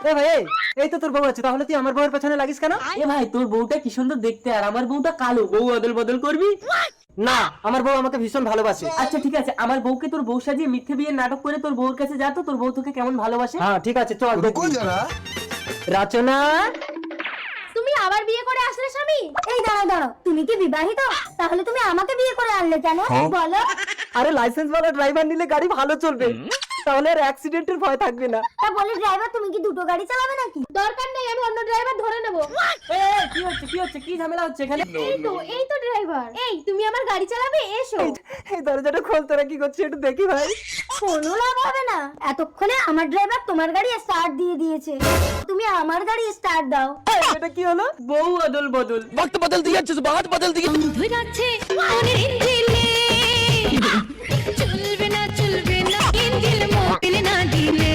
এ ভাই এই তো তোর বউ আছে, তাহলে তুই আমার বউয়ের পেছনে লাগিস কেন? এ ভাই তোর বউটা কি সুন্দর দেখতে, আর আমার বউটা কালো, বউ অদল বদল করবি? না, আমার বউ আমাকে ভীষণ ভালোবাসে। আচ্ছা ঠিক আছে, আমার বউকে তোর বউ সাজিয়ে মিথ্যে বিয়ের নাটক করে তোর বউর কাছে যা তো, তোর বউ তোকে কেমন ভালোবাসে। হ্যাঁ ঠিক আছে, চল रुको দেখবি। जरा। রচনা, তুমি আবার বিয়ে করে আসলে স্বামী? এই দাঁড়াও দাঁড়াও, তুমি কি বিবাহিত? তাহলে তুমি আমাকে বিয়ে করে আনলে কেন বলো? আরে লাইসেন্স ওয়ালা ড্রাইভার নিলে গাড়ি ভালো চলবে, তাহলে আর অ্যাক্সিডেন্টের ভয় থাকবে না। তা বলি ড্রাইভার, তুমি কি দুটো গাড়ি চালাবে নাকি? দরকার নেই, আমি অন্য ড্রাইভার ধরে নেব। এ, কি হচ্ছে কি ঝামেলা হচ্ছে এখানে? এই তো ড্রাইভার। এই তুমি আমার গাড়ি চালাবে, এসো। এই দরজাটা খোল, তোরা কি করছিস একটু দেখি ভাই। কোনো লাভ হবে না, এতক্ষণে আমার ড্রাইভার তোমার গাড়ি স্টার্ট দিয়ে দিয়েছে। তুমি আমার গাড়ি স্টার্ট দাও। এটা কি হলো? বউ অদল বদল। वक्त बदल दिया, जज्बात बदल दिए। ধুরাচ্ছে মনের ইঞ্জিলে চলবে না ইঞ্জিল মোবিল না দিলে